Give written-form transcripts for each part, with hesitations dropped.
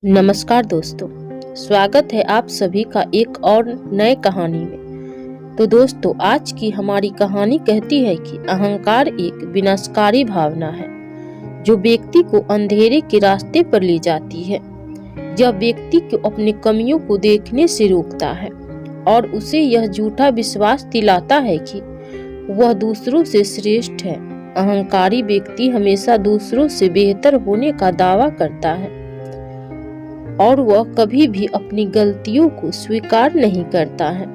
नमस्कार दोस्तों, स्वागत है आप सभी का एक और नए कहानी में। तो दोस्तों, आज की हमारी कहानी कहती है कि अहंकार एक विनाशकारी भावना है जो व्यक्ति को अंधेरे के रास्ते पर ले जाती है। यह व्यक्ति को अपनी कमियों को देखने से रोकता है और उसे यह झूठा विश्वास दिलाता है कि वह दूसरों से श्रेष्ठ है। अहंकारी व्यक्ति हमेशा दूसरों से बेहतर होने का दावा करता है और वह कभी भी अपनी गलतियों को स्वीकार नहीं करता है।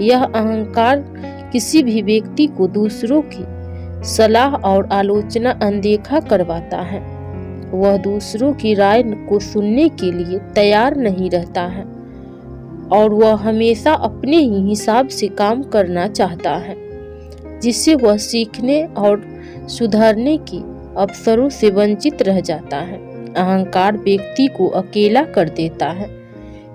यह अहंकार किसी भी व्यक्ति को दूसरों की सलाह और आलोचना अनदेखा करवाता है। वह दूसरों की राय को सुनने के लिए तैयार नहीं रहता है और वह हमेशा अपने ही हिसाब से काम करना चाहता है, जिससे वह सीखने और सुधरने के अवसरों से वंचित रह जाता है। अहंकार व्यक्ति को अकेला कर देता है,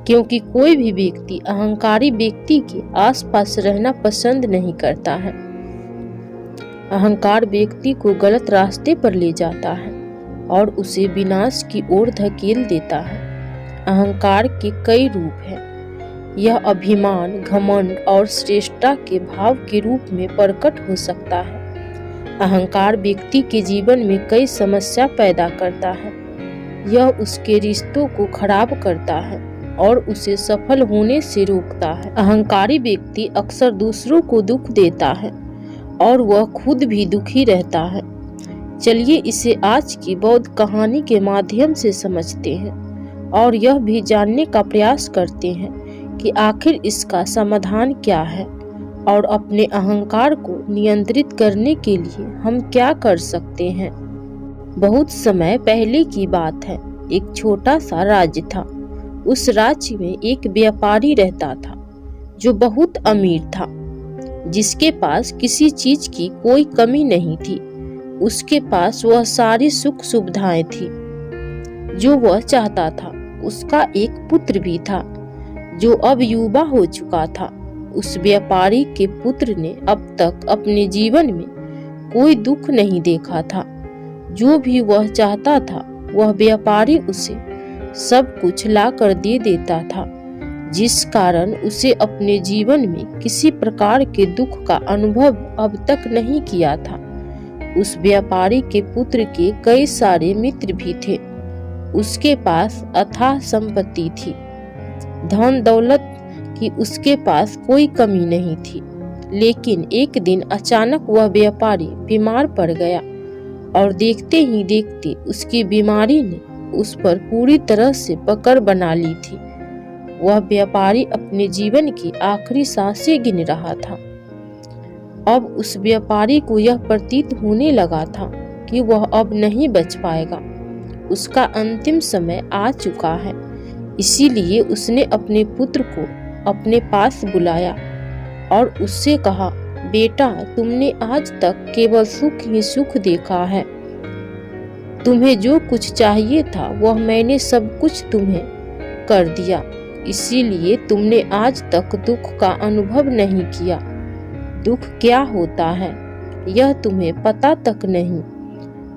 क्योंकि कोई भी व्यक्ति अहंकारी व्यक्ति के आसपास रहना पसंद नहीं करता है। अहंकार व्यक्ति को गलत रास्ते पर ले जाता है और उसे विनाश की ओर धकेल देता है। अहंकार के कई रूप हैं। यह अभिमान, घमंड और श्रेष्ठता के भाव के रूप में प्रकट हो सकता है। अहंकार व्यक्ति के जीवन में कई समस्या पैदा करता है। यह उसके रिश्तों को खराब करता है और उसे सफल होने से रोकता है। अहंकारी व्यक्ति अक्सर दूसरों को दुख देता है और वह खुद भी दुखी रहता है। चलिए इसे आज की बौद्ध कहानी के माध्यम से समझते हैं और यह भी जानने का प्रयास करते हैं कि आखिर इसका समाधान क्या है और अपने अहंकार को नियंत्रित करने के लिए हम क्या कर सकते हैं। बहुत समय पहले की बात है। एक छोटा सा राज्य था। उस राज्य में एक व्यापारी रहता था जो बहुत अमीर था, जिसके पास किसी चीज की कोई कमी नहीं थी। उसके पास वह सारी सुख सुविधाएं थी जो वह चाहता था। उसका एक पुत्र भी था जो अब युवा हो चुका था। उस व्यापारी के पुत्र ने अब तक अपने जीवन में कोई दुख नहीं देखा था। जो भी वह चाहता था वह व्यापारी उसे सब कुछ ला कर दे देता था, जिस कारण उसे अपने जीवन में किसी प्रकार के दुख का अनुभव अब तक नहीं किया था। उस व्यापारी के पुत्र के कई सारे मित्र भी थे। उसके पास अथाह संपत्ति थी। धन दौलत की उसके पास कोई कमी नहीं थी। लेकिन एक दिन अचानक वह व्यापारी बीमार पड़ गया और देखते ही देखते उसकी बीमारी ने उस पर पूरी तरह से पकड़ बना ली थी। वह व्यापारी अपने जीवन की आखिरी सांसें गिन रहा था। अब उस व्यापारी को यह प्रतीत होने लगा था कि वह अब नहीं बच पाएगा। उसका अंतिम समय आ चुका है। इसीलिए उसने अपने पुत्र को अपने पास बुलाया और उससे कहा, बेटा, तुमने आज तक केवल सुख ही सुख देखा है। तुम्हें जो कुछ चाहिए था वह मैंने सब कुछ तुम्हें कर दिया। इसीलिए तुमने आज तक दुख का अनुभव नहीं किया। दुख क्या होता है यह तुम्हें पता तक नहीं।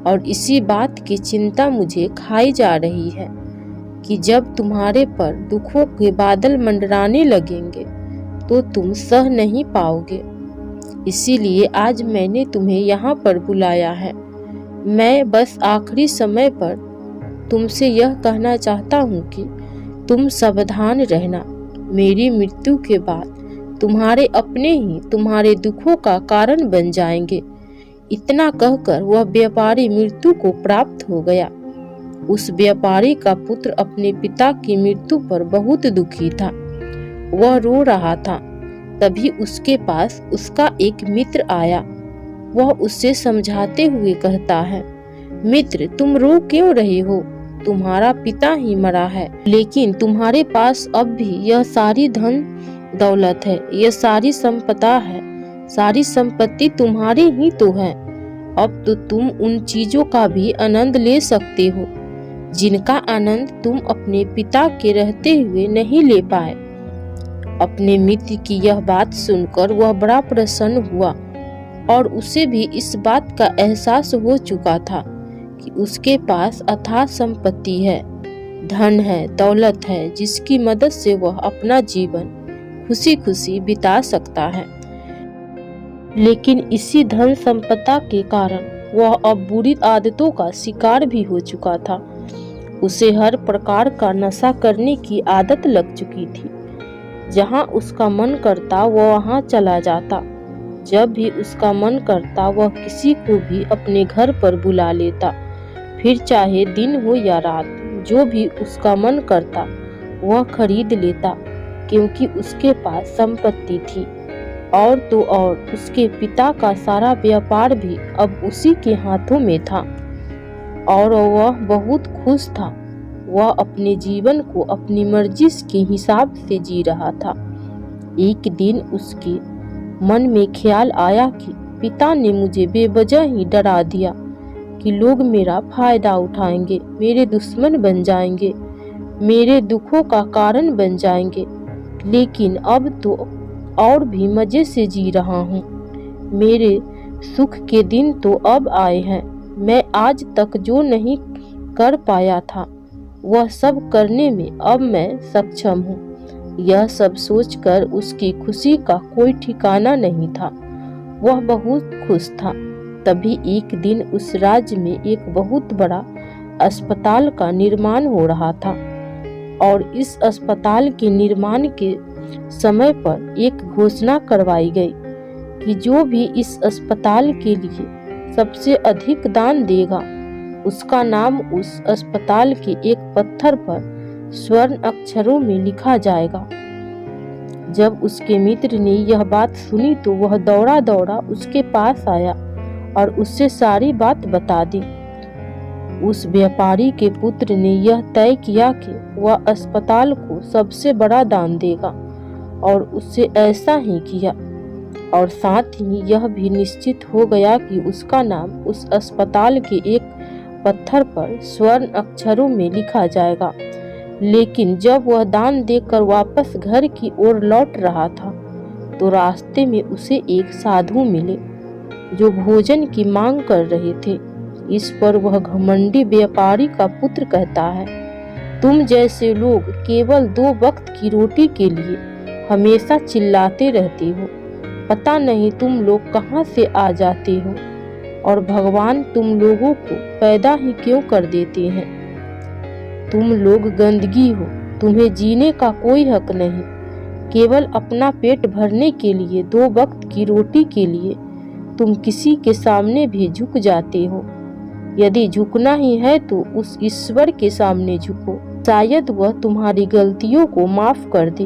और इसी बात की चिंता मुझे खाई जा रही है कि जब तुम्हारे पर दुखों के बादल मंडराने लगेंगे तो तुम सह नहीं पाओगे। इसीलिए आज मैंने तुम्हें यहाँ पर बुलाया है। मैं बस आखिरी समय पर तुमसे यह कहना चाहता हूँ कि तुम सावधान रहना। मेरी मृत्यु के बाद तुम्हारे अपने ही तुम्हारे दुखों का कारण बन जाएंगे। इतना कहकर वह व्यापारी मृत्यु को प्राप्त हो गया। उस व्यापारी का पुत्र अपने पिता की मृत्यु पर बहुत दुखी था। वह रो रहा था। तभी उसके पास उसका एक मित्र आया। वह उससे समझाते हुए कहता है, मित्र, तुम रो क्यों रहे हो? तुम्हारा पिता ही मरा है, लेकिन तुम्हारे पास अब भी यह सारी धन दौलत है, यह सारी संपदा है। सारी संपत्ति तुम्हारी ही तो है। अब तो तुम उन चीजों का भी आनंद ले सकते हो जिनका आनंद तुम अपने पिता के रहते हुए नहीं ले पाए। अपने मित्र की यह बात सुनकर वह बड़ा प्रसन्न हुआ और उसे भी इस बात का एहसास हो चुका था कि उसके पास अथाह संपत्ति है। धन है, दौलत है, जिसकी मदद से वह अपना जीवन खुशी खुशी बिता सकता है। लेकिन इसी धन संपदा के कारण वह अब बुरी आदतों का शिकार भी हो चुका था। उसे हर प्रकार का नशा करने की आदत लग चुकी थी। जहां उसका मन करता वह वहां चला जाता। जब भी उसका मन करता वह किसी को भी अपने घर पर बुला लेता, फिर चाहे दिन हो या रात, जो भी उसका मन करता वह खरीद लेता, क्योंकि उसके पास संपत्ति थी। और तो और उसके पिता का सारा व्यापार भी अब उसी के हाथों में था और वह बहुत खुश था। वह अपने जीवन को अपनी मर्जी के हिसाब से जी रहा था। एक दिन उसके मन में ख्याल आया कि पिता ने मुझे बेवजह ही डरा दिया कि लोग मेरा फायदा उठाएंगे, मेरे दुश्मन बन जाएंगे, मेरे दुखों का कारण बन जाएंगे। लेकिन अब तो और भी मजे से जी रहा हूँ। मेरे सुख के दिन तो अब आए हैं। मैं आज तक जो नहीं कर पाया था वह सब करने में अब मैं सक्षम हूँ। यह सब सोचकर उसकी खुशी का कोई ठिकाना नहीं था। वह बहुत खुश था। तभी एक दिन उस राज्य में एक बहुत बड़ा अस्पताल का निर्माण हो रहा था और इस अस्पताल के निर्माण के समय पर एक घोषणा करवाई गई कि जो भी इस अस्पताल के लिए सबसे अधिक दान देगा उसका नाम उस अस्पताल के एक पत्थर पर स्वर्ण अक्षरों में लिखा जाएगा। जब उसके मित्र ने यह बात सुनी तो वह दौड़ा दौड़ा उसके पास आया और उससे सारी बात बता दी। उस व्यापारी के पुत्र ने यह तय किया कि वह अस्पताल को सबसे बड़ा दान देगा और उससे ऐसा ही किया। और साथ ही यह भी निश्चित हो गया कि उसका नाम उस अस्पताल के एक पत्थर पर स्वर्ण अक्षरों में लिखा जाएगा। लेकिन जब वह दान देकर वापस घर की ओर लौट रहा था तो रास्ते में उसे एक साधु मिले जो भोजन की मांग कर रहे थे। इस पर वह घमंडी व्यापारी का पुत्र कहता है, तुम जैसे लोग केवल 2 वक्त की रोटी के लिए हमेशा चिल्लाते रहते हो। पता नहीं तुम लोग कहाँ से आ जाते हो और भगवान तुम लोगों को पैदा ही क्यों कर देते हैं। तुम लोग गंदगी हो, तुम्हें जीने का कोई हक नहीं। केवल अपना पेट भरने के लिए 2 वक्त की रोटी के लिए तुम किसी के सामने भी झुक जाते हो। यदि झुकना ही है तो उस ईश्वर के सामने झुको, शायद वह तुम्हारी गलतियों को माफ कर दे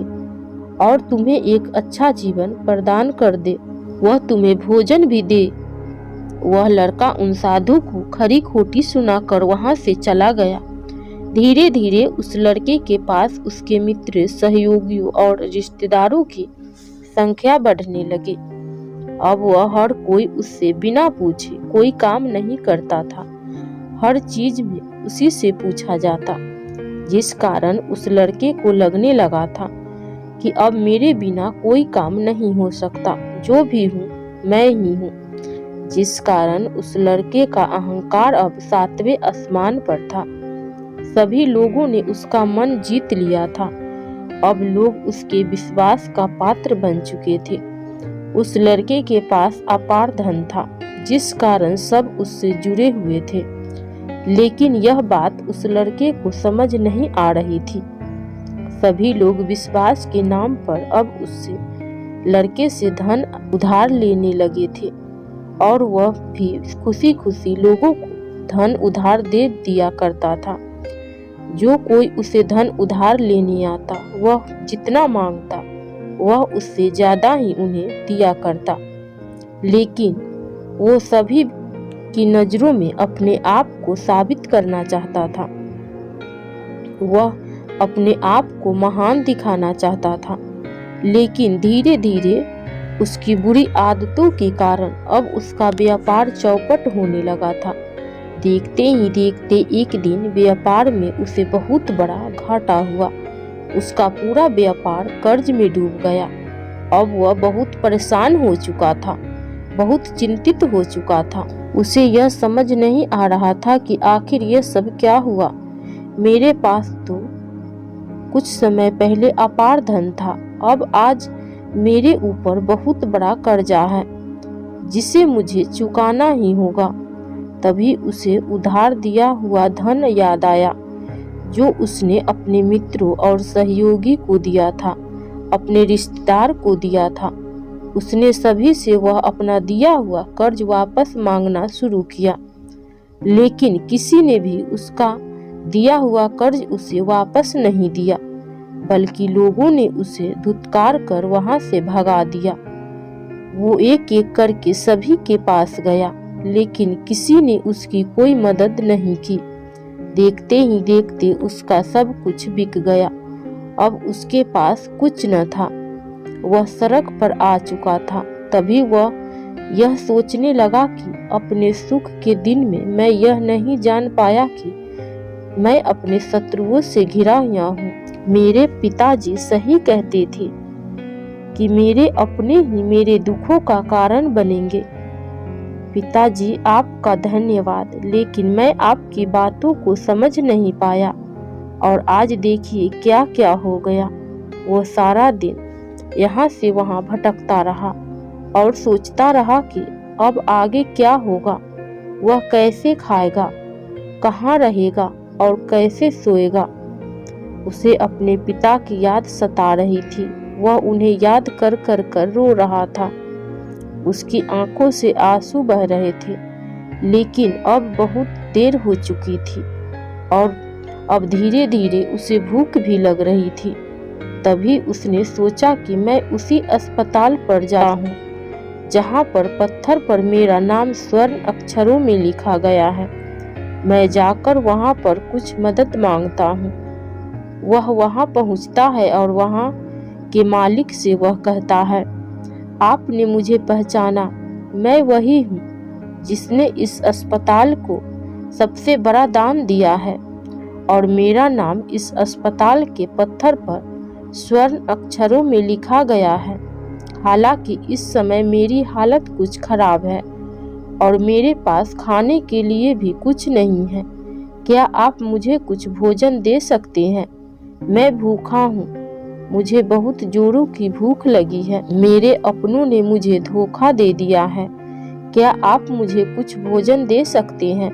और तुम्हें एक अच्छा जीवन प्रदान कर दे। वह तुम्हें भोजन भी दे। वह लड़का उन साधु को खरी खोटी सुनाकर वहां से चला गया। धीरे धीरे उस लड़के के पास उसके मित्र, सहयोगियों और रिश्तेदारों की संख्या बढ़ने लगी। अब वह हर कोई उससे बिना पूछे कोई काम नहीं करता था। हर चीज में उसी से पूछा जाता, जिस कारण उस लड़के को लगने लगा था कि अब मेरे बिना कोई काम नहीं हो सकता। जो भी हूँ मैं ही हूँ। जिस कारण उस लड़के का अहंकार अब 7वें आसमान पर था। सभी लोगों ने उसका मन जीत लिया था। अब लोग उसके विश्वास का पात्र बन चुके थे। उस लड़के के पास अपार धन था, जिस कारण सब उससे जुड़े हुए थे। लेकिन यह बात उस लड़के को समझ नहीं आ रही थी। सभी लोग विश्वास के नाम पर अब उससे लड़के से धन उधार लेने लगे थे और वह भी खुशी खुशी लोगों को धन उधार दे दिया करता था। जो कोई उसे धन उधार लेने आता वह जितना मांगता वह उससे ज्यादा ही उन्हें दिया करता। लेकिन वो सभी की नजरों में अपने आप को साबित करना चाहता था। वह अपने आप को महान दिखाना चाहता था। लेकिन धीरे धीरे उसकी बुरी आदतों के कारण अब उसका व्यापार चौपट होने लगा था। देखते ही देखते एक दिन व्यापार में उसे बहुत बड़ा घाटा हुआ। उसका पूरा व्यापार कर्ज में डूब गया। अब वह बहुत परेशान हो चुका था, बहुत चिंतित हो चुका था। उसे यह समझ नहीं आ रहा था कि आखिर यह सब क्या हुआ। मेरे पास तो कुछ समय पहले अपार धन था, अब आज मेरे ऊपर बहुत बड़ा कर्जा है जिसे मुझे चुकाना ही होगा। तभी उसे उधार दिया हुआ धन याद आया जो उसने अपने मित्रों और सहयोगी को दिया था, अपने रिश्तेदार को दिया था। उसने सभी से वह अपना दिया हुआ कर्ज वापस मांगना शुरू किया, लेकिन किसी ने भी उसका दिया हुआ कर्ज उसे वापस नहीं दिया, बल्कि लोगों ने उसे धुतकार कर वहां से भगा दिया। वो एक एक करके सभी के पास गया, लेकिन किसी ने उसकी कोई मदद नहीं की। देखते ही देखते उसका सब कुछ बिक गया। अब उसके पास कुछ न था। वह सड़क पर आ चुका था। तभी वह यह सोचने लगा कि अपने सुख के दिन में मैं यह नहीं जान पाया कि मैं अपने शत्रुओं से घिरा हुआ हूँ। मेरे पिताजी सही कहते थे कि मेरे अपने ही मेरे दुखों का कारण बनेंगे। पिताजी, आपका धन्यवाद, लेकिन मैं आपकी बातों को समझ नहीं पाया और आज देखिए क्या क्या हो गया। वो सारा दिन यहाँ से वहाँ भटकता रहा और सोचता रहा कि अब आगे क्या होगा। वह कैसे खाएगा, कहाँ रहेगा और कैसे सोएगा। उसे अपने पिता की याद सता रही थी। वह उन्हें याद कर कर कर रो रहा था। उसकी आंखों से आंसू बह रहे थे, लेकिन अब बहुत देर हो चुकी थी और अब धीरे धीरे उसे भूख भी लग रही थी। तभी उसने सोचा कि मैं उसी अस्पताल पर जाऊं जहां पर पत्थर पर मेरा नाम स्वर्ण अक्षरों में लिखा गया है। मैं जाकर वहां पर कुछ मदद मांगता हूं। वह वहां पहुंचता है और वहां के मालिक से वह कहता है, आपने मुझे पहचाना, मैं वही हूँ जिसने इस अस्पताल को सबसे बड़ा दान दिया है और मेरा नाम इस अस्पताल के पत्थर पर स्वर्ण अक्षरों में लिखा गया है। हालांकि इस समय मेरी हालत कुछ खराब है और मेरे पास खाने के लिए भी कुछ नहीं है। क्या आप मुझे कुछ भोजन दे सकते हैं? मैं भूखा हूँ, मुझे बहुत जोरों की भूख लगी है। मेरे अपनों ने मुझे धोखा दे दिया है। क्या आप मुझे कुछ भोजन दे सकते हैं?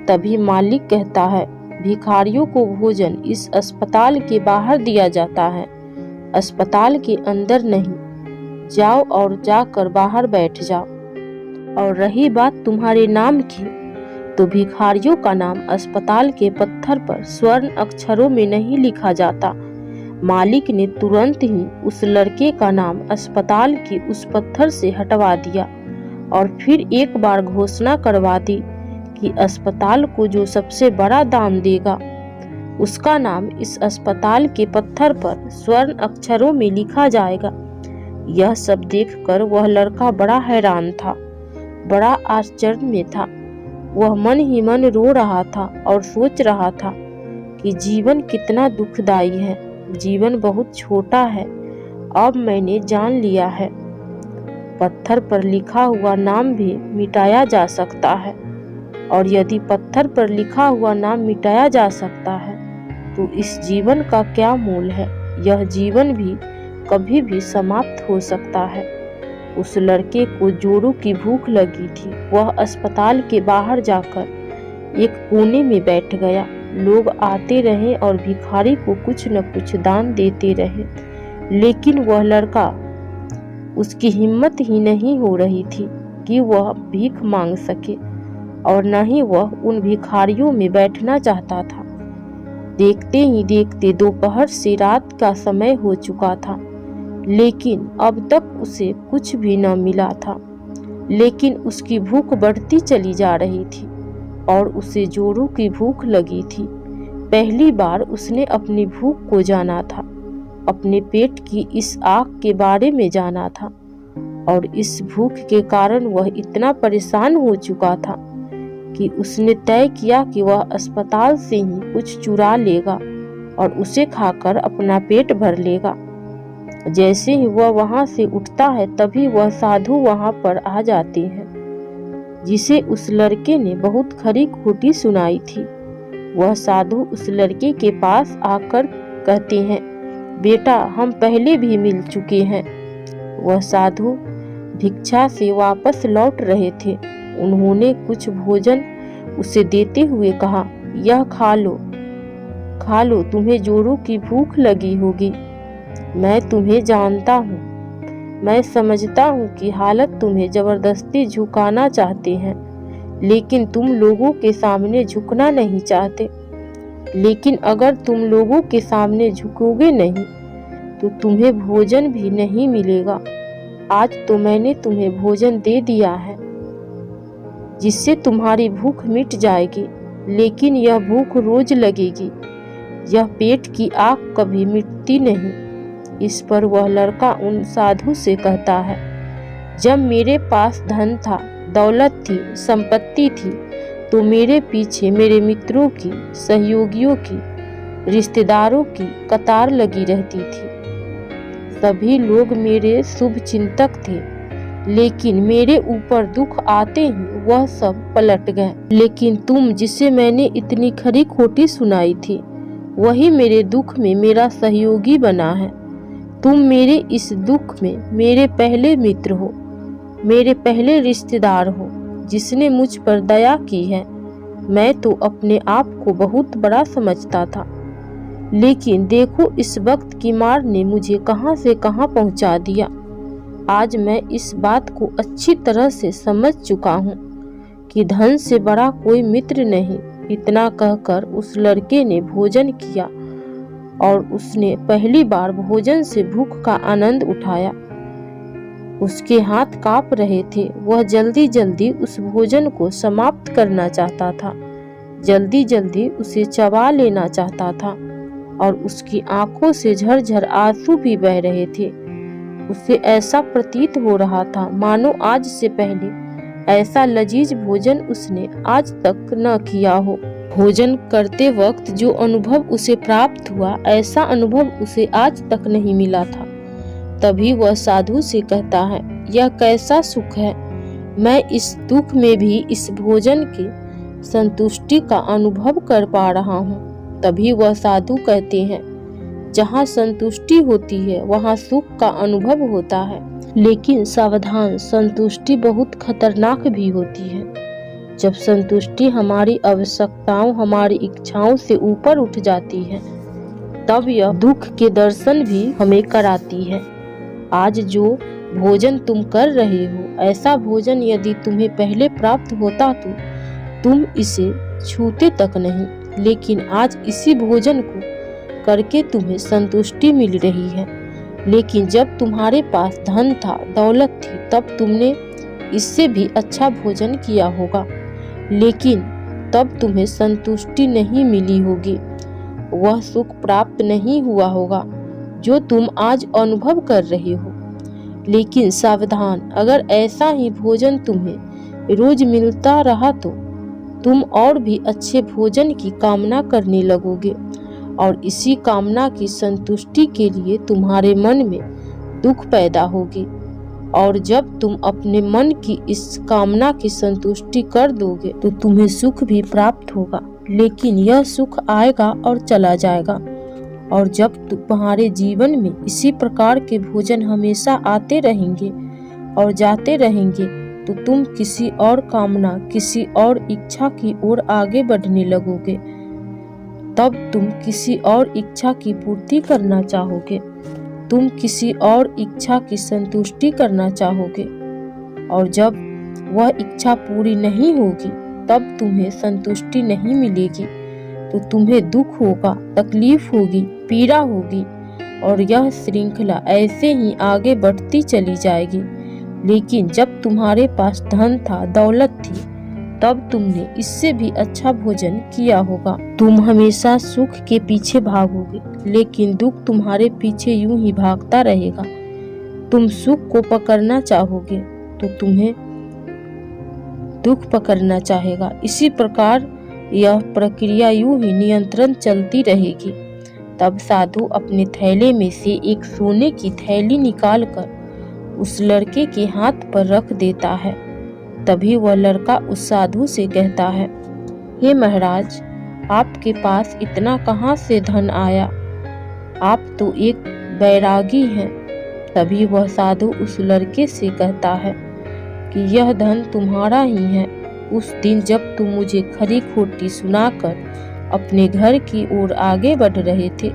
तभी मालिक कहता है, भिखारियों को भोजन इस अस्पताल के बाहर दिया जाता है, अस्पताल के अंदर नहीं। जाओ और जाकर बाहर बैठ जाओ। और रही बात तुम्हारे नाम की, तो भिखारियों का नाम अस्पताल के पत्थर पर स्वर्ण अक्षरों में नहीं लिखा जाता। मालिक ने तुरंत ही उस लड़के का नाम अस्पताल के उस पत्थर से हटवा दिया और फिर एक बार घोषणा करवा दी कि अस्पताल को जो सबसे बड़ा दान देगा उसका नाम इस अस्पताल के पत्थर पर स्वर्ण अक्षरों में लिखा जाएगा। यह सब देखकर वह लड़का बड़ा हैरान था, बड़ा आश्चर्य में था। वह मन ही मन रो रहा था और सोच रहा था कि जीवन कितना दुखदाई है, जीवन बहुत छोटा है। अब मैंने जान लिया है, पत्थर पर लिखा हुआ नाम भी मिटाया जा सकता है, और यदि पत्थर पर लिखा हुआ नाम मिटाया जा सकता है तो इस जीवन का क्या मूल है। यह जीवन भी कभी भी समाप्त हो सकता है। उस लड़के को जोरों की भूख लगी थी। वह अस्पताल के बाहर जाकर एक कोने में बैठ गया। लोग आते रहे और भिखारी को कुछ न कुछ दान देते रहे, लेकिन वह लड़का, उसकी हिम्मत ही नहीं हो रही थी कि वह भीख मांग सके और न ही वह उन भिखारियों में बैठना चाहता था। देखते ही देखते दोपहर से रात का समय हो चुका था, लेकिन अब तक उसे कुछ भी न मिला था। लेकिन उसकी भूख बढ़ती चली जा रही थी और उसे जोरों की भूख लगी थी। पहली बार उसने अपनी भूख को जाना था, अपने पेट की इस आग के बारे में जाना था, और इस भूख के कारण वह इतना परेशान हो चुका था कि उसने तय किया कि वह अस्पताल से ही कुछ चुरा लेगा और उसे खाकर अपना पेट भर लेगा। जैसे ही वह वहां से उठता है तभी वह साधु वहां पर आ जाते हैं, जिसे उस लड़के ने बहुत खरी खोटी सुनाई थी। वह साधु उस लड़के के पास आकर कहते हैं, बेटा हम पहले भी मिल चुके हैं। वह साधु भिक्षा से वापस लौट रहे थे। उन्होंने कुछ भोजन उसे देते हुए कहा, यह खा लो, तुम्हें जोरों की भूख लगी होगी। मैं तुम्हें जानता हूँ, मैं समझता हूँ कि हालत तुम्हें जबरदस्ती झुकाना चाहते हैं, लेकिन तुम लोगों के सामने झुकना नहीं चाहते। लेकिन अगर तुम लोगों के सामने झुकोगे नहीं तो तुम्हें भोजन भी नहीं मिलेगा। आज तो मैंने तुम्हें भोजन दे दिया है जिससे तुम्हारी भूख मिट जाएगी, लेकिन यह भूख रोज लगेगी। यह पेट की आग कभी मिटती नहीं। इस पर वह लड़का उन साधु से कहता है, जब मेरे पास धन था, दौलत थी, संपत्ति थी, तो मेरे पीछे मेरे मित्रों की, सहयोगियों की, रिश्तेदारों की कतार लगी रहती थी। सभी लोग मेरे शुभ चिंतक थे, लेकिन मेरे ऊपर दुख आते ही वह सब पलट गए। लेकिन तुम, जिसे मैंने इतनी खरी खोटी सुनाई थी, वही मेरे दुख में मेरा सहयोगी बना है। तुम मेरे इस दुख में मेरे पहले मित्र हो, मेरे पहले रिश्तेदार हो, जिसने मुझ पर दया की है। मैं तो अपने आप को बहुत बड़ा समझता था, लेकिन देखो इस वक्त की मार ने मुझे कहां से कहां पहुंचा दिया। आज मैं इस बात को अच्छी तरह से समझ चुका हूँ कि धन से बड़ा कोई मित्र नहीं। इतना कहकर उस लड़के ने भोजन किया और उसने पहली बार भोजन से भूख का आनंद उठाया। उसके हाथ कांप रहे थे। वह जल्दी जल्दी उस भोजन को समाप्त करना चाहता था, जल्दी जल्दी उसे चबा लेना चाहता था और उसकी आंखों से झरझर आंसू भी बह रहे थे। उसे ऐसा प्रतीत हो रहा था मानो आज से पहले ऐसा लजीज भोजन उसने आज तक न किया हो। भोजन करते वक्त जो अनुभव उसे प्राप्त हुआ, ऐसा अनुभव उसे आज तक नहीं मिला था। तभी वह साधु से कहता है, यह कैसा सुख है, मैं इस दुख में भी इस भोजन के संतुष्टि का अनुभव कर पा रहा हूँ। तभी वह साधु कहते हैं, जहाँ संतुष्टि होती है वहाँ सुख का अनुभव होता है, लेकिन सावधान, संतुष्टि बहुत खतरनाक भी होती है। जब संतुष्टि हमारी आवश्यकताओं, हमारी इच्छाओं से ऊपर उठ जाती है, तब यह दुख के दर्शन भी हमें कराती है। आज जो भोजन तुम कर रहे हो, ऐसा भोजन यदि तुम्हें पहले प्राप्त होता तो तुम इसे छूते तक नहीं, लेकिन आज इसी भोजन को करके तुम्हें संतुष्टि मिल रही है। लेकिन जब तुम्हारे पास धन था, दौलत थी, तब तुमने इससे भी अच्छा भोजन किया होगा, लेकिन तब तुम्हें संतुष्टि नहीं मिली होगी, वह सुख प्राप्त नहीं हुआ होगा जो तुम आज अनुभव कर रहे हो। लेकिन सावधान, अगर ऐसा ही भोजन तुम्हें रोज मिलता रहा तो तुम और भी अच्छे भोजन की कामना करने लगोगे और इसी कामना की संतुष्टि के लिए तुम्हारे मन में दुख पैदा होगी। और जब तुम अपने मन की इस कामना की संतुष्टि कर दोगे तो तुम्हें सुख भी प्राप्त होगा, लेकिन यह सुख आएगा और चला जाएगा। और जब तुम्हारे जीवन में इसी प्रकार के भोजन हमेशा आते रहेंगे और जाते रहेंगे तो तुम किसी और कामना, किसी और इच्छा की ओर आगे बढ़ने लगोगे। तब तुम किसी और इच्छा की पूर्ति करना चाहोगे, तुम किसी और इच्छा की संतुष्टि करना चाहोगे, और जब वह इच्छा पूरी नहीं होगी तब तुम्हें संतुष्टि नहीं मिलेगी तो तुम्हें दुख होगा, तकलीफ होगी, पीड़ा होगी और यह श्रृंखला ऐसे ही आगे बढ़ती चली जाएगी। लेकिन जब तुम्हारे पास धन था, दौलत थी, तब तुमने इससे भी अच्छा भोजन किया होगा। तुम हमेशा सुख के पीछे भागोगे, लेकिन दुख तुम्हारे पीछे यूं ही भागता रहेगा। तुम सुख को पकड़ना चाहोगे तो तुम्हें दुख पकड़ना चाहेगा। इसी प्रकार यह प्रक्रिया यूं ही नियंत्रण चलती रहेगी। तब साधु अपने थैले में से एक सोने की थैली निकालकर उस लड़के के हाथ पर रख देता है। तभी वह लड़का उस साधु से कहता है, हे महाराज, आपके पास इतना कहाँ से धन आया? आप तो एक बैरागी हैं। तभी वह साधु उस लड़के से कहता है कि यह धन तुम्हारा ही है। उस दिन जब तुम मुझे खरी खोटी सुनाकर अपने घर की ओर आगे बढ़ रहे थे,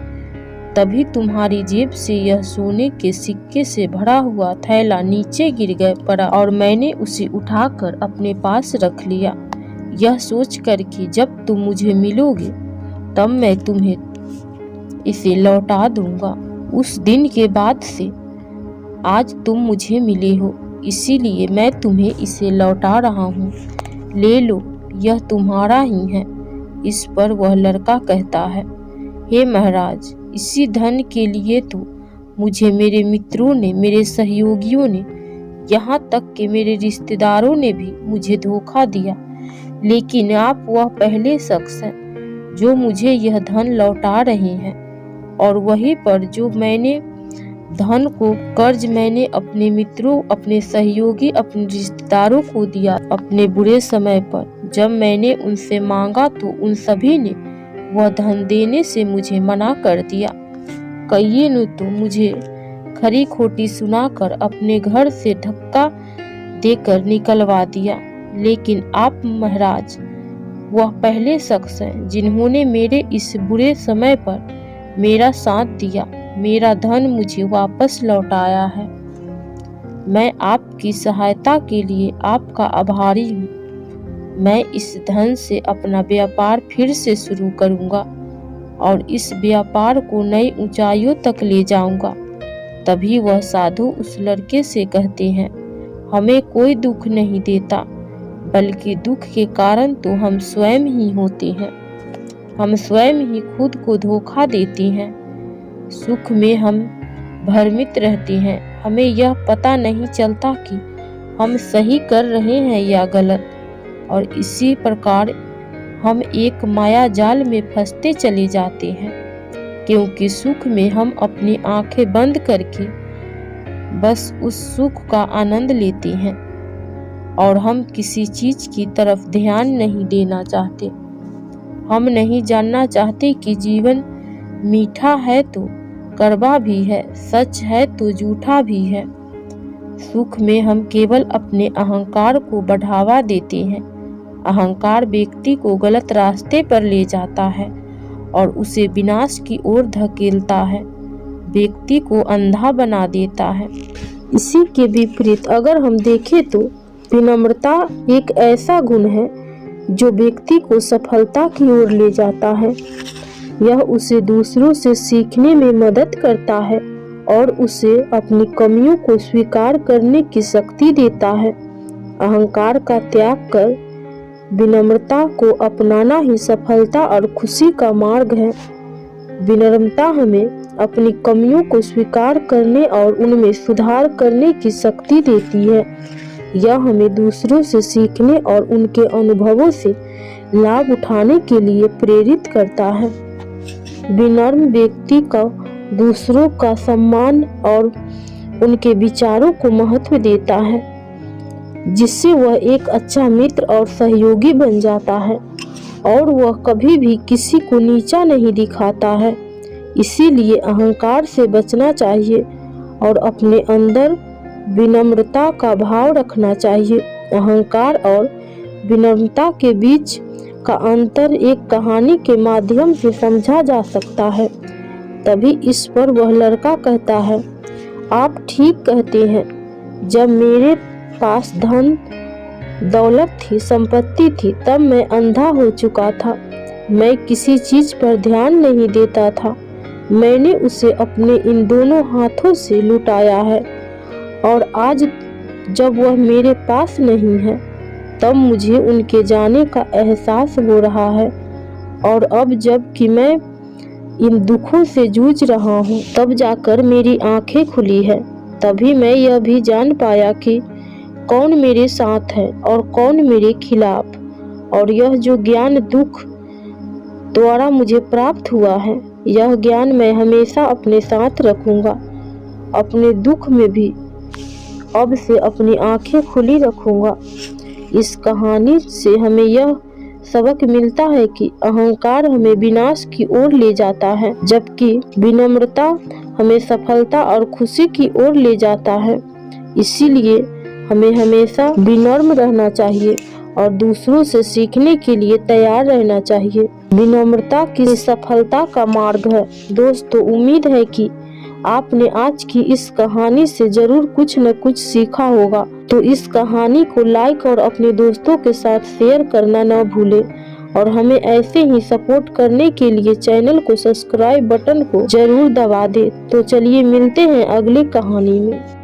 तभी तुम्हारी जेब से यह सोने के सिक्के से भरा हुआ थैला नीचे गिर पड़ा और मैंने उसे उठाकर अपने पास रख लिया, यह सोचकर कि जब तुम मुझे मिलोगे तब मैं तुम्हें इसे लौटा दूंगा। उस दिन के बाद से आज तुम मुझे मिले हो, इसीलिए मैं तुम्हें इसे लौटा रहा हूँ। ले लो, यह तुम्हारा ही है। इस पर वह लड़का कहता है, हे महाराज, इसी धन के लिए तो मुझे मेरे मित्रों ने, मेरे सहयोगियों ने, यहाँ तक कि मेरे रिश्तेदारों ने भी मुझे धोखा दिया, लेकिन आप वह पहले शख्स हैं जो मुझे यह धन लौटा रहे हैं। और वहीं पर जो मैंने धन को कर्ज मैंने अपने मित्रों, अपने सहयोगी, अपने रिश्तेदारों को दिया अपने बुरे समय पर। जब मैंने उनसे मांगा तो उन सभी ने वह धन देने से मुझे मना कर दिया। कईयों ने तो मुझे खरी खोटी सुनाकर अपने घर से धक्का देकर निकलवा दिया, लेकिन आप महाराज वह पहले शख्स हैं जिन्होंने मेरे इस बुरे समय पर मेरा साथ दिया, मेरा धन मुझे वापस लौटाया है। मैं आपकी सहायता के लिए आपका आभारी हूँ। मैं इस धन से अपना व्यापार फिर से शुरू करूँगा और इस व्यापार को नई ऊंचाइयों तक ले जाऊँगा। तभी वह साधु उस लड़के से कहते हैं, हमें कोई दुख नहीं देता, बल्कि दुख के कारण तो हम स्वयं ही होते हैं। हम स्वयं ही खुद को धोखा देते हैं। सुख में हम भ्रमित रहते हैं। हमें यह पता नहीं चलता कि हम सही कर रहे हैं या गलत, और इसी प्रकार हम एक माया जाल में फंसते चले जाते हैं, क्योंकि सुख में हम अपनी आंखें बंद करके बस उस सुख का आनंद लेते हैं और हम किसी चीज की तरफ ध्यान नहीं देना चाहते। हम नहीं जानना चाहते कि जीवन मीठा है तो कड़वा भी है, सच है तो झूठा भी है। सुख में हम केवल अपने अहंकार को बढ़ावा देते हैं। अहंकार व्यक्ति को गलत रास्ते पर ले जाता है और उसे विनाश की ओर धकेलता है, व्यक्ति को अंधा बना देता है। इसी के विपरीत अगर हम देखें तो विनम्रता एक ऐसा गुण है जो व्यक्ति को सफलता की ओर ले जाता है। यह उसे दूसरों से सीखने में मदद करता है और उसे अपनी कमियों को स्वीकार करने की शक्ति देता है। अहंकार का त्याग कर विनम्रता को अपनाना ही सफलता और खुशी का मार्ग है। विनम्रता हमें अपनी कमियों को स्वीकार करने और उनमें सुधार करने की शक्ति देती है। यह हमें दूसरों से सीखने और उनके अनुभवों से लाभ उठाने के लिए प्रेरित करता है। विनम्र व्यक्ति का दूसरों का सम्मान और उनके विचारों को महत्व देता है, जिससे वह एक अच्छा मित्र और सहयोगी बन जाता है और वह कभी भी किसी को नीचा नहीं दिखाता है। इसीलिए अहंकार से बचना चाहिए और अपने अंदर विनम्रता का भाव रखना चाहिए। अहंकार और विनम्रता के बीच का अंतर एक कहानी के माध्यम से समझा जा सकता है। तभी इस पर वह लड़का कहता है, आप ठीक कहते हैं। जब मेरे पास धन दौलत थी, संपत्ति थी, तब मैं अंधा हो चुका था। मैं किसी चीज पर ध्यान नहीं देता था। मैंने उसे अपने इन दोनों हाथों से लुटाया है और आज जब वह मेरे पास नहीं है तब मुझे उनके जाने का एहसास हो रहा है। और अब जब कि मैं इन दुखों से जूझ रहा हूँ तब जाकर मेरी आंखें खुली है। तभी मैं यह भी जान पाया कि कौन मेरे साथ है और कौन मेरे खिलाफ। और यह जो ज्ञान दुख द्वारा मुझे प्राप्त हुआ है, यह ज्ञान मैं हमेशा अपने साथ रखूंगा। अपने दुख में भी अब से अपनी आंखें खुली रखूंगा। इस कहानी से हमें यह सबक मिलता है कि अहंकार हमें विनाश की ओर ले जाता है, जबकि विनम्रता हमें सफलता और खुशी की ओर ले जाता है। इसीलिए हमें हमेशा विनम्र रहना चाहिए और दूसरों से सीखने के लिए तैयार रहना चाहिए। विनम्रता की सफलता का मार्ग है। दोस्तों, उम्मीद है कि आपने आज की इस कहानी से जरूर कुछ न कुछ सीखा होगा। तो इस कहानी को लाइक और अपने दोस्तों के साथ शेयर करना न भूलें और हमें ऐसे ही सपोर्ट करने के लिए चैनल को सब्सक्राइब बटन को जरूर दबा दें। तो चलिए मिलते हैं अगली कहानी में।